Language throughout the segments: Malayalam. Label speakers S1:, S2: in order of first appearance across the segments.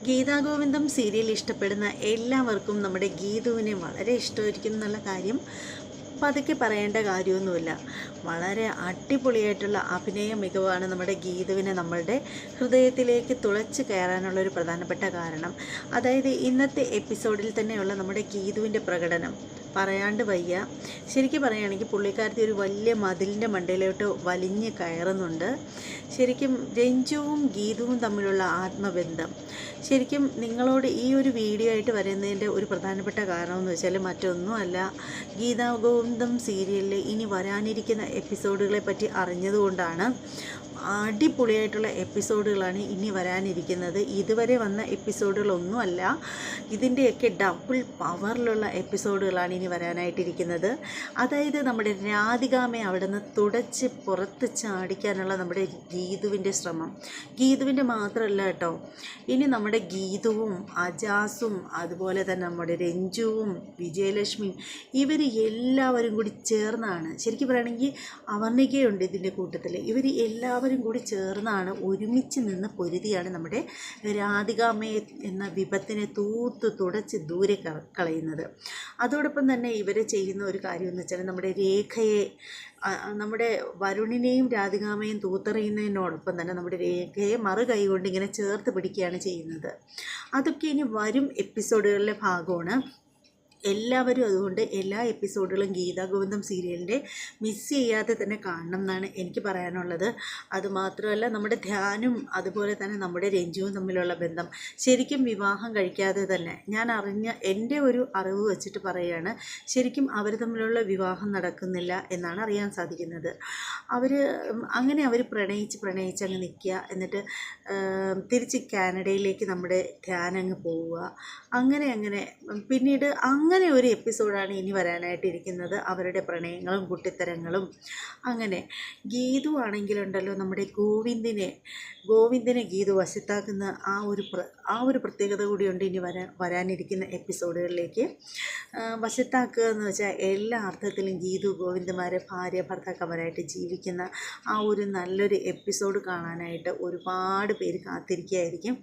S1: ഗീതാഗോവിന്ദം സീരിയൽ ഇഷ്ടപ്പെടുന്ന എല്ലാവർക്കും നമ്മുടെ ഗീതുവിനെ വളരെ ഇഷ്ടമായിരിക്കും എന്നുള്ള കാര്യം പതുക്കെ പറയേണ്ട കാര്യമൊന്നുമില്ല. വളരെ അടിപൊളിയായിട്ടുള്ള അഭിനയ മികവാണ് നമ്മുടെ ഗീതുവിനെ നമ്മളുടെ ഹൃദയത്തിലേക്ക് തുളച്ച് കയറാനുള്ള ഒരു പ്രധാനപ്പെട്ട കാരണം. അതായത് ഇന്നത്തെ എപ്പിസോഡിൽ തന്നെയുള്ള നമ്മുടെ ഗീതുവിൻ്റെ പ്രകടനം പറയാണ്ട് വയ്യ. ശരിക്കും പറയുകയാണെങ്കിൽ പുള്ളിക്കാരത്തി ഒരു വലിയ മതിലിൻ്റെ മണ്ടയിലോട്ട് വലിഞ്ഞ് കയറുന്നുണ്ട്. ശരിക്കും രഞ്ജുവും ഗീതുവും തമ്മിലുള്ള ആത്മബന്ധം ശരിക്കും നിങ്ങളോട് ഈ ഒരു വീഡിയോ ആയിട്ട് വരുന്നതിൻ്റെ ഒരു പ്രധാനപ്പെട്ട കാരണമെന്ന് വെച്ചാൽ മറ്റൊന്നുമല്ല, ഗീതാഗോവിന്ദം സീരിയലിൽ ഇനി വരാനിരിക്കുന്ന എപ്പിസോഡുകളെ പറ്റി അറിഞ്ഞതുകൊണ്ടാണ്. അടിപൊളിയായിട്ടുള്ള എപ്പിസോഡുകളാണ് ഇനി വരാനിരിക്കുന്നത്. ഇതുവരെ വന്ന എപ്പിസോഡുകളൊന്നുമല്ല, ഇതിൻ്റെയൊക്കെ ഡബിൾ പവറിലുള്ള എപ്പിസോഡുകളാണ് ഇനി വരാനായിട്ടിരിക്കുന്നത്. അതായത് നമ്മുടെ രാധികാമ്മയെ അവിടെ നിന്ന് തുടച്ച് പുറത്ത് ചാടിക്കാനുള്ള നമ്മുടെ ഗീതുവിൻ്റെ ശ്രമം, ഗീതുവിൻ്റെ മാത്രമല്ല കേട്ടോ, ഇനി നമ്മുടെ ഗീതുവും അജാസും അതുപോലെ തന്നെ നമ്മുടെ രഞ്ജുവും വിജയലക്ഷ്മിയും ഇവർ എല്ലാവരും കൂടി ചേർന്നാണ്, ശരിക്കും പറയുകയാണെങ്കിൽ അവർണികയുണ്ട് ഇതിൻ്റെ കൂട്ടത്തിൽ, ഇവർ എല്ലാവരും കൂടി ചേർന്നാണ് ഒരുമിച്ച് നിന്ന് പൊരുതിയാണ് നമ്മുടെ രാധികാമ്മയെ എന്ന വിപത്തിനെ തൂത്ത് തുടച്ച് ദൂരെ കളയുന്നത്. അതോടൊപ്പം തന്നെ ഇവർ ചെയ്യുന്ന ഒരു കാര്യം എന്ന് വെച്ചാൽ നമ്മുടെ രേഖയെ, നമ്മുടെ വരുണിനെയും രാധികാമ്മയും തൂത്തെറിയുന്നതിനോടൊപ്പം തന്നെ നമ്മുടെ രേഖയെ മറുകൈ കൊണ്ട് ഇങ്ങനെ ചേർത്ത് പിടിക്കുകയാണ് ചെയ്യുന്നത്. അതൊക്കെ ഇനി വരും എപ്പിസോഡുകളിലെ ഭാഗമാണ്. എല്ലാവരും അതുകൊണ്ട് എല്ലാ എപ്പിസോഡുകളും ഗീതാഗോവിന്ദം സീരിയലിൻ്റെ മിസ് ചെയ്യാതെ തന്നെ കാണണം എന്നാണ് എനിക്ക് പറയാനുള്ളത്. അതുമാത്രമല്ല നമ്മുടെ ധ്യാനും അതുപോലെ തന്നെ നമ്മുടെ രഞ്ജുവും തമ്മിലുള്ള ബന്ധം ശരിക്കും വിവാഹം കഴിക്കാതെ തന്നെ, ഞാൻ അറിഞ്ഞ എൻ്റെ ഒരു അറിവ് വെച്ചിട്ട് പറയുകയാണ്, ശരിക്കും അവർ തമ്മിലുള്ള വിവാഹം നടക്കുന്നില്ല എന്നാണ് അറിയാൻ സാധിക്കുന്നത്. അവർ പ്രണയിച്ച് അങ്ങ് നിൽക്കുക, എന്നിട്ട് തിരിച്ച് കാനഡയിലേക്ക് നമ്മുടെ ധ്യാൻ അങ്ങ് പോവുക, അങ്ങനെ പിന്നീട് അങ്ങനെ ഒരു എപ്പിസോഡാണ് ഇനി വരാനായിട്ടിരിക്കുന്നത്. അവരുടെ പ്രണയങ്ങളും കുട്ടിത്തരങ്ങളും. അങ്ങനെ ഗീതു ആണെങ്കിലുണ്ടല്ലോ, നമ്മുടെ ഗോവിന്ദിനെ ഗീതു വശത്താക്കുന്ന ആ ഒരു പ്രത്യേകത കൂടിയുണ്ട് ഇനി വരാനിരിക്കുന്ന എപ്പിസോഡുകളിലേക്ക്. വശത്താക്കുക എന്ന് വെച്ചാൽ എല്ലാ അർത്ഥത്തിലും ഗീതു ഗോവിന്ദന്മാരെ ഭാര്യ ഭർത്താക്കന്മാരായിട്ട് ജീവിക്കുന്ന ആ ഒരു നല്ലൊരു എപ്പിസോഡ് കാണാനായിട്ട് ഒരുപാട് പേര് കാത്തിരിക്കുകയായിരിക്കും.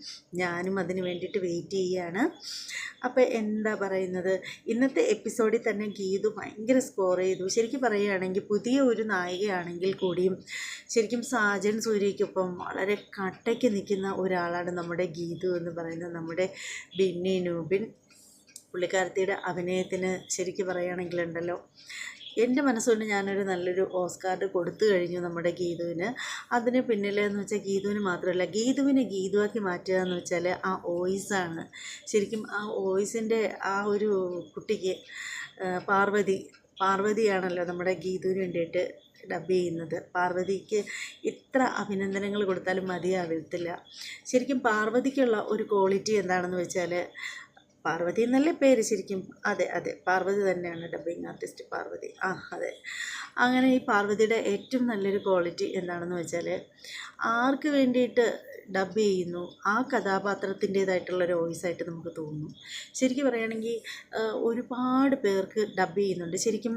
S1: ഞാനും അതിന് വേണ്ടിയിട്ട് വെയിറ്റ് ചെയ്യുകയാണ്. അപ്പോൾ എന്താ പറയുന്നത്, ഇന്നത്തെ എപ്പിസോഡിൽ തന്നെ ഗീതു ഭയങ്കര സ്കോർ ചെയ്തു. ശരിക്കും പറയുകയാണെങ്കിൽ പുതിയ ഒരു നായികയാണെങ്കിൽ കൂടിയും ശരിക്കും സാജൻ സൂര്യയ്ക്കൊപ്പം വളരെ കട്ടയ്ക്ക് നിൽക്കുന്ന ഒരാളാണ് നമ്മുടെ ഗീതു എന്ന് പറയുന്നത്. നമ്മുടെ ബിന്നി നൂബിൻ പുള്ളിക്കാരത്തിയുടെ അഭിനയത്തിന് ശരിക്കും പറയുകയാണെങ്കിലുണ്ടല്ലോ, എൻ്റെ മനസ്സുകൊണ്ട് ഞാനൊരു നല്ലൊരു ഓസ്കാർ കൊടുത്തു കഴിഞ്ഞു നമ്മുടെ ഗീതുവിന്. അതിന് പിന്നിലെന്ന് വെച്ചാൽ ഗീതുവിന് മാത്രമല്ല, ഗീതുവിനെ ഗീതുവാക്കി മാറ്റുക എന്ന് വെച്ചാൽ ആ വോയിസാണ്. ശരിക്കും ആ വോയിസിൻ്റെ ആ ഒരു കുട്ടിക്ക് പാർവതിയാണല്ലോ നമ്മുടെ ഗീതുവിന് വേണ്ടിയിട്ട് ഡബ് ചെയ്യുന്നത്. പാർവതിക്ക് ഇത്ര അഭിനന്ദനങ്ങൾ കൊടുത്താലും മതിയാവത്തില്ല. ശരിക്കും പാർവതിക്കുള്ള ഒരു ക്വാളിറ്റി എന്താണെന്ന് വെച്ചാൽ, പാർവതി എന്നല്ലേ പേര് ശരിക്കും? അതെ പാർവതി തന്നെയാണ് ഡബ്ബിങ് ആർട്ടിസ്റ്റ് പാർവതി. അതെ. അങ്ങനെ ഈ പാർവതിയുടെ ഏറ്റവും നല്ലൊരു ക്വാളിറ്റി എന്താണെന്ന് വെച്ചാൽ, ആർക്ക് വേണ്ടിയിട്ട് ഡബ് ചെയ്യുന്നു ആ കഥാപാത്രത്തിൻ്റേതായിട്ടുള്ളൊരു വോയിസായിട്ട് നമുക്ക് തോന്നും. ശരിക്കും പറയുകയാണെങ്കിൽ ഒരുപാട് പേർക്ക് ഡബ് ചെയ്യുന്നുണ്ട്. ശരിക്കും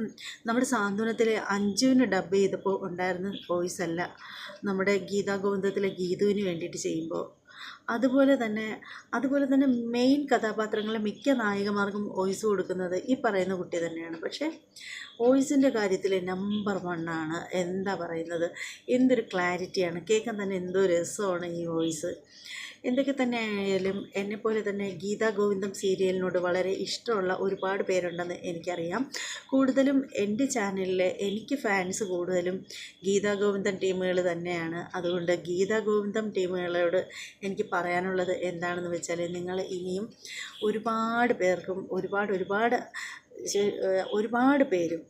S1: നമ്മുടെ സാന്ത്വനത്തിലെ അഞ്ജുവിന് ഡബ് ചെയ്തപ്പോൾ ഉണ്ടായിരുന്ന വോയിസല്ല നമ്മുടെ ഗീതാഗോവിന്ദത്തിലെ ഗീതുവിന് വേണ്ടിയിട്ട് ചെയ്യുമ്പോൾ. അതുപോലെ തന്നെ മെയിൻ കഥാപാത്രങ്ങളെ മിക്ക നായികമാർക്കും വോയിസ് കൊടുക്കുന്നത് ഈ പറയുന്ന കുട്ടി തന്നെയാണ്. പക്ഷേ വോയിസിൻ്റെ കാര്യത്തിൽ നമ്പർ 1 ആണ്. എന്താ പറയുന്നത്, എന്തൊരു ക്ലാരിറ്റിയാണ്, കേൾക്കാൻ തന്നെ എന്തോ രസമാണ് ഈ വോയിസ്. എന്തൊക്കെ തന്നെ ആയാലും എന്നെപ്പോലെ തന്നെ ഗീതാഗോവിന്ദം സീരിയലിനോട് വളരെ ഇഷ്ടമുള്ള ഒരുപാട് പേരുണ്ടെന്ന് എനിക്കറിയാം. കൂടുതലും എൻ്റെ ചാനലിൽ എനിക്ക് ഫാൻസ് കൂടുതലും ഗീതാഗോവിന്ദം ടീമുകൾ തന്നെയാണ്. അതുകൊണ്ട് ഗീതാഗോവിന്ദം ടീമുകളോട് എനിക്ക് പറയാനുള്ളത് എന്താണെന്ന് വെച്ചാൽ, നിങ്ങൾ ഇനിയും ഒരുപാട് പേർക്കും ഒരുപാട് പേരും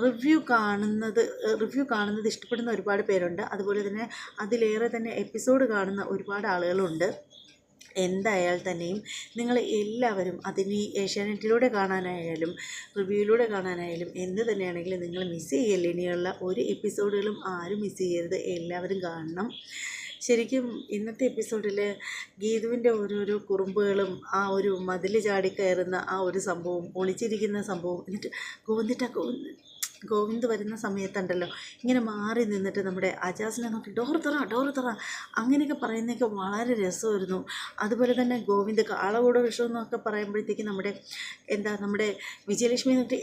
S1: റിവ്യൂ കാണുന്നത് ഇഷ്ടപ്പെടുന്ന ഒരുപാട് പേരുണ്ട്. അതുപോലെ തന്നെ അതിലേറെ തന്നെ എപ്പിസോഡ് കാണുന്ന ഒരുപാട് ആളുകളുണ്ട്. എന്തായാൽ തന്നെയും നിങ്ങൾ എല്ലാവരും അതിന് ഏഷ്യാനെറ്റിലൂടെ കാണാനായാലും റിവ്യൂയിലൂടെ കാണാനായാലും എന്ത് തന്നെയാണെങ്കിലും നിങ്ങൾ മിസ് ചെയ്യല്ല. ഇനിയുള്ള ഒരു എപ്പിസോഡുകളും ആരും മിസ് ചെയ്യരുത്, എല്ലാവരും കാണണം. ശരിക്കും ഇന്നത്തെ എപ്പിസോഡിൽ ഗീതുവിൻ്റെ ഓരോരോ കുറുമ്പുകളും ആ ഒരു മതിൽ ചാടിക്കയറുന്ന ആ ഒരു സംഭവം, ഒളിച്ചിരിക്കുന്ന സംഭവം, എന്നിട്ട് ഗോവിന്ദ് വരുന്ന സമയത്തുണ്ടല്ലോ ഇങ്ങനെ മാറി നിന്നിട്ട് നമ്മുടെ അജാസിനെ നോക്കി ഡോർ തുറ അങ്ങനെയൊക്കെ പറയുന്നതൊക്കെ വളരെ രസമായിരുന്നു. അതുപോലെ തന്നെ ഗോവിന്ദ് കാളകൂട വിഷം എന്നൊക്കെ പറയുമ്പോഴത്തേക്ക് നമ്മുടെ വിജയലക്ഷ്മി എന്നിട്ട്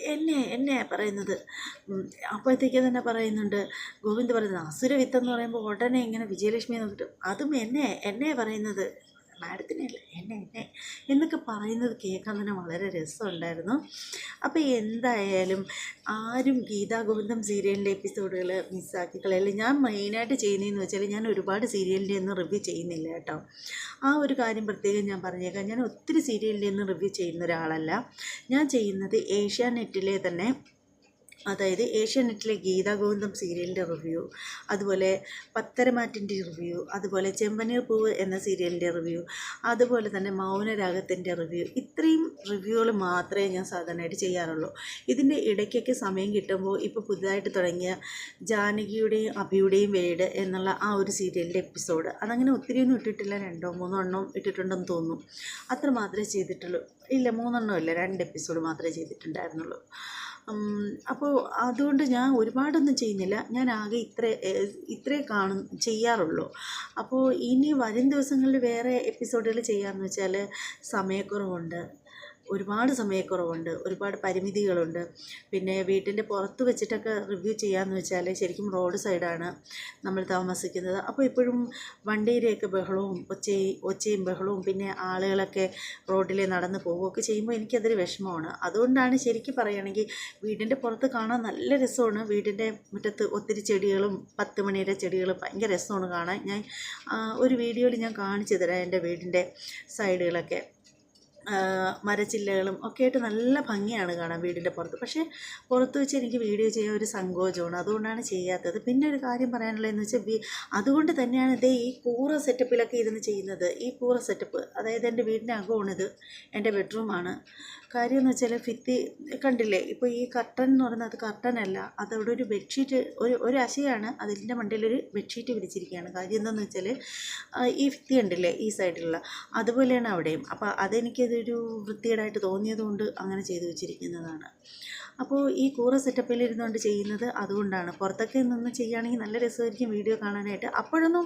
S1: എന്നെ പറയുന്നത്. അപ്പോഴത്തേക്ക് തന്നെ പറയുന്നുണ്ട് ഗോവിന്ദ് പറയുന്നത് അസുരവിത്തെന്ന് പറയുമ്പോൾ ഉടനെ ഇങ്ങനെ വിജയലക്ഷ്മി നോക്കിയിട്ട് അതും എന്നെ പറയുന്നത്, മാഡത്തിനല്ല എന്നെ എന്നൊക്കെ പറയുന്നത് കേൾക്കാൻ തന്നെ വളരെ രസമുണ്ടായിരുന്നു. അപ്പോൾ എന്തായാലും ആരും ഗീതാ ഗോവിന്ദം സീരിയലിൻ്റെ എപ്പിസോഡുകൾ മിസ്സാക്കിക്കളയല്ല. ഞാൻ മെയിനായിട്ട് ചെയ്യുന്നതെന്ന് വെച്ചാൽ ഞാൻ ഒരുപാട് സീരിയലിൻ്റെ ഒന്നും റിവ്യൂ ചെയ്യുന്നില്ല കേട്ടോ. ആ ഒരു കാര്യം പ്രത്യേകം ഞാൻ പറഞ്ഞേക്കാം. ഞാൻ ഒത്തിരി സീരിയലിൻ്റെ ഒന്നും റിവ്യൂ ചെയ്യുന്ന ഒരാളല്ല. ഞാൻ ചെയ്യുന്നത് ഏഷ്യാനെറ്റിലെ തന്നെ, അതായത് ഏഷ്യാനെറ്റിലെ ഗീതാ ഗോവിന്ദം സീരിയലിൻ്റെ റിവ്യൂ, അതുപോലെ പത്തരമാറ്റിൻ്റെ റിവ്യൂ, അതുപോലെ ചെമ്പനീർ പൂവ് എന്ന സീരിയലിൻ്റെ റിവ്യൂ, അതുപോലെ തന്നെ മൗനരാഗത്തിൻ്റെ റിവ്യൂ. ഇത്രയും റിവ്യൂകൾ മാത്രമേ ഞാൻ സാധാരണയായിട്ട് ചെയ്യാറുള്ളൂ. ഇതിൻ്റെ ഇടയ്ക്കൊക്കെ സമയം കിട്ടുമ്പോൾ ഇപ്പോൾ പുതുതായിട്ട് തുടങ്ങിയ ജാനകിയുടെയും അഭിയുടെയും വീട് എന്നുള്ള ആ ഒരു സീരിയലിൻ്റെ എപ്പിസോഡ്, അതങ്ങനെ ഒത്തിരിയൊന്നും ഇട്ടിട്ടില്ല, 2-3 എണ്ണം ഇട്ടിട്ടുണ്ടെന്ന് തോന്നുന്നു. അത്ര മാത്രമേ ചെയ്തിട്ടുള്ളൂ. ഇല്ല 3 എണ്ണം ഇല്ല, 2 എപ്പിസോഡ് മാത്രമേ ചെയ്തിട്ടുണ്ടായിരുന്നുള്ളൂ. അപ്പോൾ അതുകൊണ്ട് ഞാൻ ഒരുപാടൊന്നും ചെയ്യുന്നില്ല. ഞാൻ ആകെ ഇത്രേ ചെയ്യാറുള്ളൂ. അപ്പോൾ ഇനി വരും ദിവസങ്ങളിൽ വേറെ എപ്പിസോഡുകൾ ചെയ്യാമെന്ന് വെച്ചാൽ സമയക്കുറവുണ്ട്, ഒരുപാട് പരിമിതികളുണ്ട്. പിന്നെ വീട്ടിൻ്റെ പുറത്ത് വെച്ചിട്ടൊക്കെ റിവ്യൂ ചെയ്യാമെന്ന് വെച്ചാൽ ശരിക്കും റോഡ് സൈഡാണ് നമ്മൾ താമസിക്കുന്നത്. അപ്പോൾ എപ്പോഴും വണ്ടിയുടെയൊക്കെ ബഹളവും ഒച്ചയും ബഹളവും, പിന്നെ ആളുകളൊക്കെ റോഡിൽ നടന്ന് പോവുകയൊക്കെ ചെയ്യുമ്പോൾ എനിക്കതൊരു വിഷമമാണ്. അതുകൊണ്ടാണ് ശരിക്കും പറയുകയാണെങ്കിൽ വീടിൻ്റെ പുറത്ത് കാണാൻ നല്ല രസമാണ്. വീടിൻ്റെ മുറ്റത്ത് ഒത്തിരി ചെടികളും 10 മണിയുടെ ചെടികളും ഭയങ്കര രസമാണ് കാണാൻ. ഞാൻ ഒരു വീഡിയോയിൽ ഞാൻ കാണിച്ചു തരാം എൻ്റെ വീടിൻ്റെ സൈഡുകളൊക്കെ. മരച്ചില്ലകളും ഒക്കെ ആയിട്ട് നല്ല ഭംഗിയാണ് കാണാൻ വീടിൻ്റെ പുറത്ത്. പക്ഷേ പുറത്ത് വെച്ച് എനിക്ക് വീഡിയോ ചെയ്യാൻ ഒരു സങ്കോചമാണ്, അതുകൊണ്ടാണ് ചെയ്യാത്തത്. പിന്നെ ഒരു കാര്യം പറയാനുള്ളതെന്ന് വെച്ചാൽ അതുകൊണ്ട് തന്നെയാണ് ഈ കൂറ സെറ്റപ്പിലൊക്കെ ഇരുന്ന് ചെയ്യുന്നത്. ഈ കൂറ സെറ്റപ്പ്, അതായത് എൻ്റെ വീടിൻ്റെ അകമാണിത്, എൻ്റെ ബെഡ്റൂമാണ്. കാര്യം എന്ന് വെച്ചാൽ ഭിത്തി കണ്ടില്ലേ, ഇപ്പോൾ ഈ കർട്ടൻ എന്ന് പറയുന്നത് അത് കർട്ടനല്ല, അതവിടെ ഒരു ബെഡ്ഷീറ്റ്, ഒരു അശയാണ്, അതിൻ്റെ മണ്ടയിലൊരു ബെഡ്ഷീറ്റ് വിരിച്ചിരിക്കുകയാണ്. കാര്യം എന്താണെന്ന് വെച്ചാൽ ഈ ഭിത്തി കണ്ടില്ലേ ഈ സൈഡിലുള്ള, അതുപോലെയാണ് അവിടെയും. അപ്പോൾ അതെനിക്കതൊരു വൃത്തികേടായിട്ട് തോന്നിയതുകൊണ്ട് അങ്ങനെ ചെയ്തു വെച്ചിരിക്കുന്നതാണ്. അപ്പോൾ ഈ കൂറ സെറ്റപ്പിൽ ഇരുന്നുകൊണ്ട് ചെയ്യുന്നത് അതുകൊണ്ടാണ്. പുറത്തൊക്കെ നിന്ന് ചെയ്യുകയാണെങ്കിൽ നല്ല രസമായിരിക്കും വീഡിയോ കാണാനായിട്ട്. അപ്പോഴൊന്നും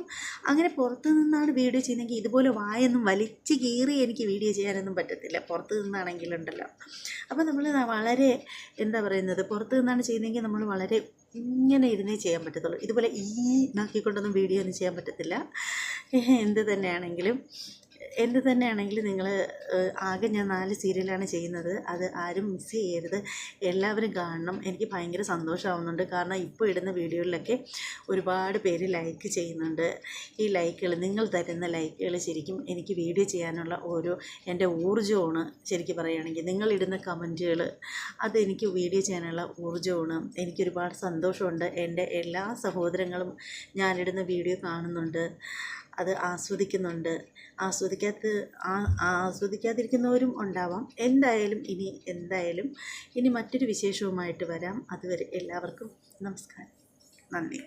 S1: അങ്ങനെ പുറത്ത് നിന്നാണ് വീഡിയോ ചെയ്യുന്നതെങ്കിൽ ഇതുപോലെ വായൊന്നും വലിച്ച് കീറി എനിക്ക് വീഡിയോ ചെയ്യാനൊന്നും പറ്റത്തില്ല, പുറത്ത് നിന്നാണെങ്കിലുണ്ടല്ലോ. അപ്പോൾ നമ്മൾ വളരെ പുറത്ത് നിന്നാണ് ചെയ്യുന്നതെങ്കിൽ നമ്മൾ വളരെ ഇങ്ങനെ ഇരുന്നേ ചെയ്യാൻ പറ്റത്തുള്ളൂ. ഇതുപോലെ നാക്കിക്കൊണ്ടൊന്നും വീഡിയോ ഒന്നും ചെയ്യാൻ പറ്റത്തില്ല. എന്ത് തന്നെയാണെങ്കിലും നിങ്ങൾ ആകെ ഞാൻ 4 സീരിയലാണ് ചെയ്യുന്നത്. അത് ആരും മിസ് ചെയ്യരുത്, എല്ലാവരും കാണണം. എനിക്ക് ഭയങ്കര സന്തോഷമാവുന്നുണ്ട്. കാരണം ഇപ്പോൾ ഇടുന്ന വീഡിയോയിലൊക്കെ ഒരുപാട് പേര് ലൈക്ക് ചെയ്യുന്നുണ്ട്. ഈ ലൈക്കുകൾ, നിങ്ങൾ തരുന്ന ലൈക്കുകൾ ശരിക്കും എനിക്ക് വീഡിയോ ചെയ്യാനുള്ള എൻ്റെ ഊർജ്ജമാണ്. ശരിക്കും പറയുകയാണെങ്കിൽ നിങ്ങളിടുന്ന കമൻറ്റുകൾ അതെനിക്ക് വീഡിയോ ചെയ്യാനുള്ള ഊർജ്ജമാണ്. എനിക്കൊരുപാട് സന്തോഷമുണ്ട്. എൻ്റെ എല്ലാ സഹോദരങ്ങളും ഞാനിടുന്ന വീഡിയോ കാണുന്നുണ്ട്, അത് ആസ്വദിക്കുന്നുണ്ട്. ആസ്വദിക്കാതിരിക്കുന്നവരും ഉണ്ടാവാം. എന്തായാലും ഇനി മറ്റൊരു വിശേഷവുമായിട്ട് വരാം. അതുവരെ എല്ലാവർക്കും നമസ്കാരം, നന്ദി.